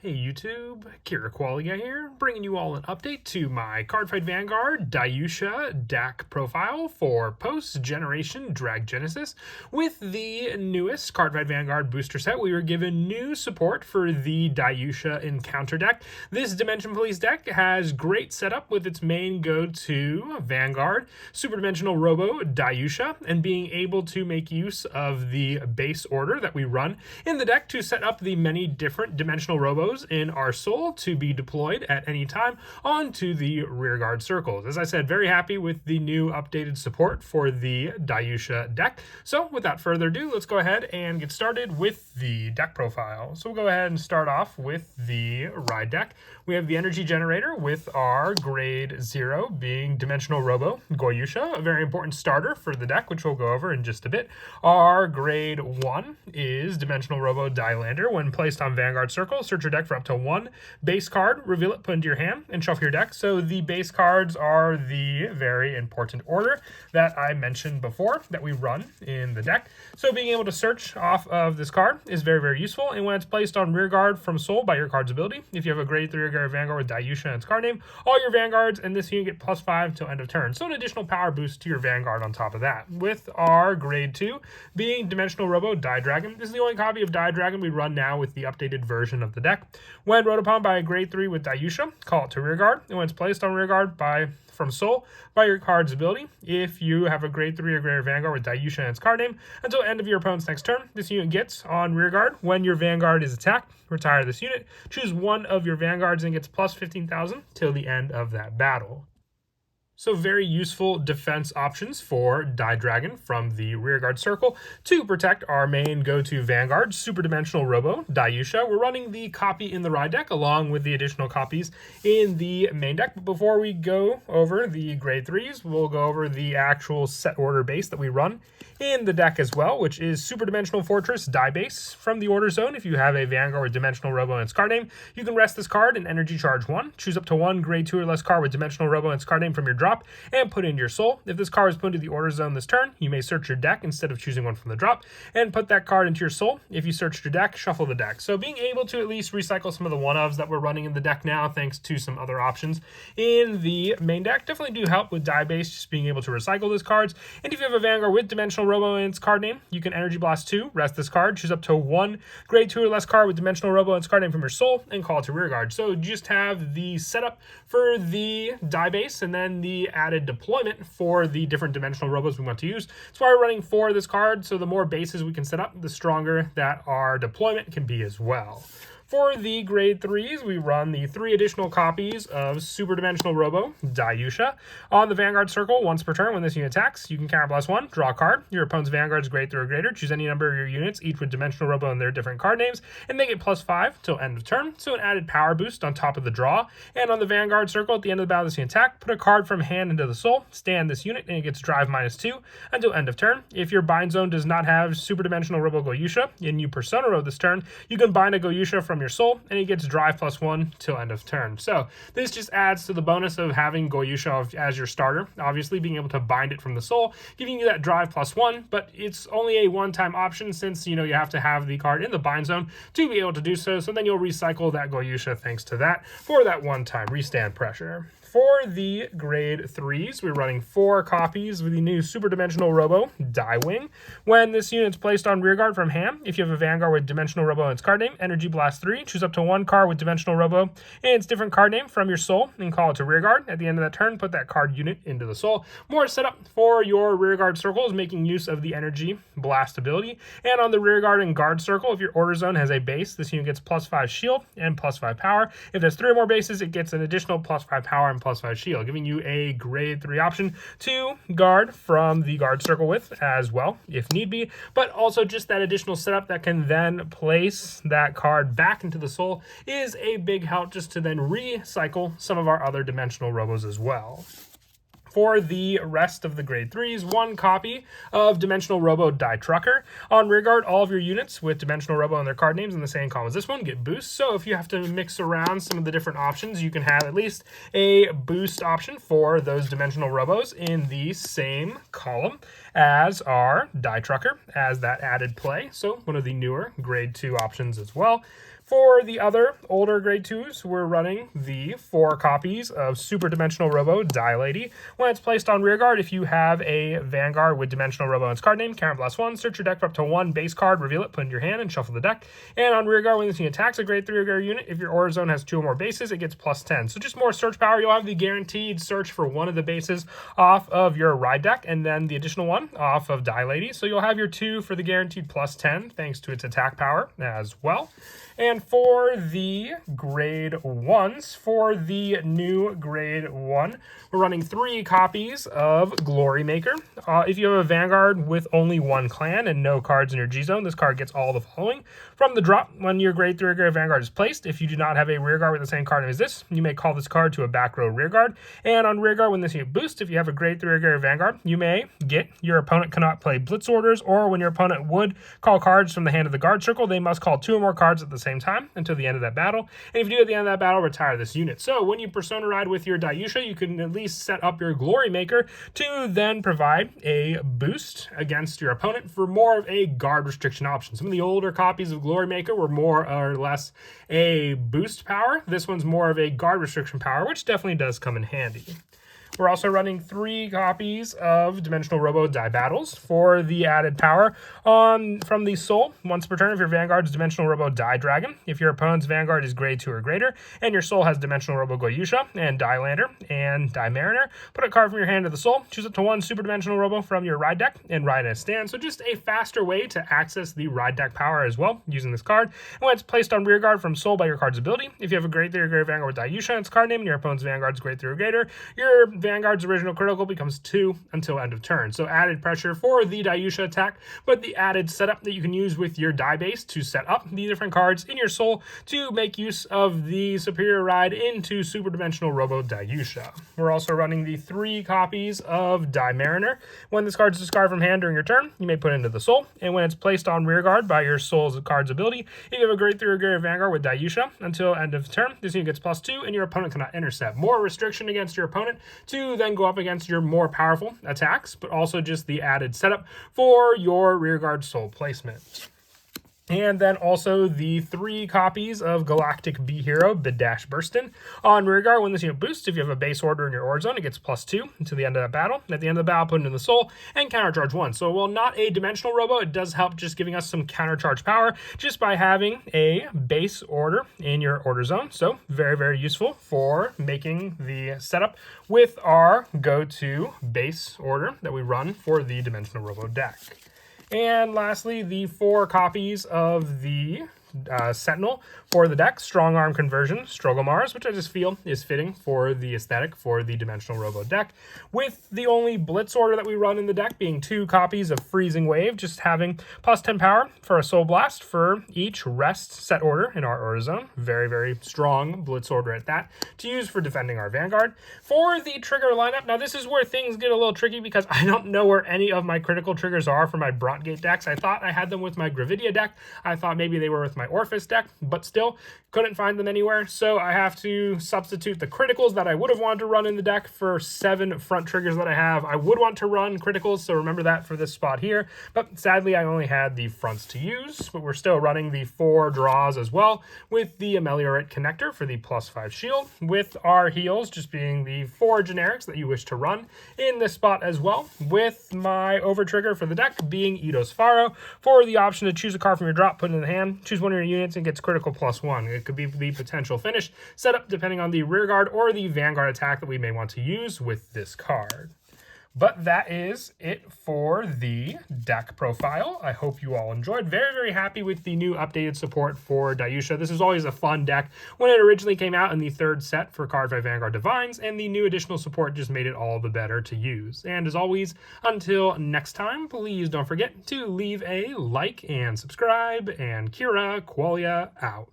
Hey YouTube, Kira Qualia here, bringing you all an update to my Cardfight Vanguard Daiyusha deck profile for post-generation Dragenesis. With the newest Cardfight Vanguard booster set, we were given new support for the Daiyusha Encounter deck. This Dimension Police deck has great setup with its main go-to Vanguard, Super Dimensional Robo Daiyusha, and being able to make use of the base order that we run in the deck to set up the many different Dimensional Robos in our soul to be deployed at any time onto the rearguard circles. As I said, very happy with the new updated support for the Daiyusha deck. So without further ado, let's go ahead and get started with the deck profile. So we'll go ahead and start off with the ride deck. We have the energy generator with our grade 0 being Dimensional Robo Daiyusha, a very important starter for the deck, which we'll go over in just a bit. Our grade 1 is Dimensional Robo Dailander. When placed on Vanguard Circle, search your deck for up to one base card, reveal it, put into your hand, and shuffle your deck. So the base cards are the very important order that I mentioned before that we run in the deck. So being able to search off of this card is very, very useful. And when it's placed on rearguard from soul by your card's ability, if you have a grade 3 rearguard Vanguard with Daiyusha and its card name, all your Vanguards and this unit get +5 till end of turn. So an additional power boost to your Vanguard on top of that. With our grade 2 being Dimensional Robo Dragon. This is the only copy of Dragon we run now with the updated version of the deck. When rode upon by a grade 3 with Daiyusha, call it to rearguard. And when it's placed on rearguard from soul by your card's ability, if you have a grade 3 or greater Vanguard with Daiyusha and its card name, until end of your opponent's next turn, this unit gets on rearguard. When your Vanguard is attacked, retire this unit. Choose one of your Vanguards and it gets plus 15,000 till the end of that battle. So very useful defense options for Dragon from the rearguard circle to protect our main go-to Vanguard, Super Dimensional Robo Daiyusha. We're running the copy in the ride deck along with the additional copies in the main deck. But before we go over the grade 3s, we'll go over the actual set order base that we run in the deck as well, which is Super Dimensional Fortress Base from the order zone. If you have a Vanguard with Dimensional Robo and its card name, you can rest this card and energy charge 1. Choose up to one grade 2 or less card with Dimensional Robo and its card name from your drop and put it into your soul. If this card is put into the order zone this turn, you may search your deck instead of choosing one from the drop and put that card into your soul. If you searched your deck, shuffle the deck. So being able to at least recycle some of the one-ofs that we're running in the deck now, thanks to some other options in the main deck, definitely do help with Base, just being able to recycle those cards. And if you have a Vanguard with Dimensional Robo and its card name, you can Energy Blast 2, rest this card, choose up to one grade 2 or less card with Dimensional Robo and its card name from your soul, and call it to rearguard. So just have the setup for the Base and then the added deployment for the different dimensional robos we want to use. That's why we're running 4 of this card, so the more bases we can set up, the stronger that our deployment can be as well. For the grade 3s, we run the 3 additional copies of Super Dimensional Robo Daiyusha on the Vanguard circle once per turn. When this unit attacks, you can counterblast 1, draw a card. Your opponent's Vanguard's grade 3 or greater. Choose any number of your units, each with Dimensional Robo and their different card names, and they get +5 till end of turn. So an added power boost on top of the draw. And on the Vanguard circle, at the end of the battle, this unit attack, put a card from hand into the soul, stand this unit, and it gets drive -2 until end of turn. If your bind zone does not have Super Dimensional Robo Daiyusha and you Persona Road this turn, you can bind a Daiyusha from your soul, and he gets drive +1 till end of turn. So this just adds to the bonus of having Daiyusha as your starter. Obviously, being able to bind it from the soul, giving you that drive +1, but it's only a one-time option since, you have to have the card in the bind zone to be able to do so. So then you'll recycle that Daiyusha thanks to that for that one-time restand pressure. For the grade 3s, we're running 4 copies with the new Super Dimensional Robo Wing. When this unit's placed on rearguard from hand, if you have a Vanguard with Dimensional Robo and its card name, Energy Blast 3, choose up to one card with Dimensional Robo and its different card name from your soul and call it to rearguard. At the end of that turn, put that card unit into the soul. More setup for your rearguard circles, making use of the Energy Blast ability. And on the rearguard and guard circle, if your order zone has a base, this unit gets +5 shield and +5 power. If there's 3 or more bases, it gets an additional +5 power and +5 shield, giving you a grade 3 option to guard from the guard circle with as well, if need be, but also just that additional setup that can then place that card back into the soul is a big help just to then recycle some of our other dimensional robos as well. For the rest of the grade 3s, 1 copy of Dimensional Robo Die Trucker. On rearguard, all of your units with Dimensional Robo and their card names in the same column as this one get boosts. So if you have to mix around some of the different options, you can have at least a boost option for those Dimensional Robos in the same column as our Die Trucker as that added play. So one of the newer grade 2 options as well. For the other older grade 2s, we're running the 4 copies of Super Dimensional Robo Die Lady. When it's placed on rearguard, if you have a Vanguard with Dimensional Robo and its card name, count +1, search your deck for up to 1 base card, reveal it, put it in your hand, and shuffle the deck. And on rearguard, when this unit attacks a grade 3 or greater unit, if your order zone has 2 or more bases, it gets +10. So just more search power. You'll have the guaranteed search for one of the bases off of your ride deck, and then the additional one off of Die Lady. So you'll have your 2 for the guaranteed +10, thanks to its attack power as well. And for the grade 1s, for the new grade 1, we're running 3 copies of Glory Maker. If you have a Vanguard with only 1 clan and no cards in your G-Zone, this card gets all the following. From the drop, when your grade 3 or greater Vanguard is placed, if you do not have a rearguard with the same card name as this, you may call this card to a back row rearguard. And on rearguard, when this unit boosts, if you have a grade 3 or greater Vanguard, you may get your opponent cannot play blitz orders, or when your opponent would call cards from the hand of the guard circle, they must call 2 or more cards at the same time until the end of that battle. And if you do at the end of that battle, retire this unit. So when you Persona Ride with your Daiyusha, you can at least set up your Glory Maker to then provide a boost against your opponent for more of a guard restriction option. Some of the older copies of Glory Maker were more or less a boost power. This one's more of a guard restriction power, which definitely does come in handy. We're also running 3 copies of Dimensional Robo Die Battles for the added power. From the Soul, once per turn, if your Vanguard is Dimensional Robo Die Dragon, if your opponent's Vanguard is grade 2 or greater, and your Soul has Dimensional Robo Daiyusha and Die Lander and Die Mariner, put a card from your hand to the Soul, choose up to 1 Super Dimensional Robo from your ride deck, and ride as stand. So just a faster way to access the ride deck power as well, using this card. And when it's placed on rearguard from Soul by your card's ability, if you have a grade 3 or greater Vanguard with Daiyusha and its card name, and your opponent's Vanguard's grade 3 or greater, your Vanguard's original critical becomes 2 until end of turn. So added pressure for the Daiyusha attack, but the added setup that you can use with your die base to set up the different cards in your Soul to make use of the superior ride into Super Dimensional Robo Daiyusha. We're also running the 3 copies of Die Mariner. When this card is discarded from hand during your turn, you may put it into the Soul, and when it's placed on rearguard by your Soul's card's ability, if you have a grade 3 or greater Vanguard with Daiyusha until end of turn, this unit gets +2, and your opponent cannot intercept. More restriction against your opponent to then go up against your more powerful attacks, but also just the added setup for your rearguard Soul placement. And then also the 3 copies of Galactic B-Hero Bidash Burstin. On rearguard, when this unit boosts, if you have a base order in your order zone, it gets +2 until the end of that battle. At the end of the battle, put it in the Soul and countercharge 1. So while not a dimensional robo, it does help just giving us some countercharge power just by having a base order in your order zone. So very, very useful for making the setup with our go-to base order that we run for the dimensional robo deck. And lastly, the 4 copies of the Sentinel for the deck, Strong Arm Conversion, Struggle Mars, which I just feel is fitting for the aesthetic for the Dimensional Robo deck, with the only Blitz order that we run in the deck being 2 copies of Freezing Wave, just having +10 power for a Soul Blast for each rest set order in our order zone. Very, very strong Blitz order at that to use for defending our Vanguard. For the trigger lineup, now this is where things get a little tricky because I don't know where any of my critical triggers are for my Brontgate decks. I thought I had them with my Gravidia deck. I thought maybe they were with my Orphis deck, but still couldn't find them anywhere. So I have to substitute the criticals that I would have wanted to run in the deck for 7 front triggers that I have. I would want to run criticals, so remember that for this spot here. But sadly, I only had the fronts to use, but we're still running the 4 draws as well with the Ameliorate connector for the +5 shield, with our heals just being the 4 generics that you wish to run in this spot as well, with my over trigger for the deck being Ido's Faro for the option to choose a card from your drop, put it in the hand, choose one of your units, and gets critical +1. It could be the potential finish setup depending on the rearguard or the Vanguard attack that we may want to use with this card. But that is it for the deck profile. I hope you all enjoyed. Very, very happy with the new updated support for Daiyusha. This is always a fun deck when it originally came out in the 3rd set for Cardfight Vanguard Divines, and the new additional support just made it all the better to use. And as always, until next time, please don't forget to leave a like and subscribe, and Kira Qualia out.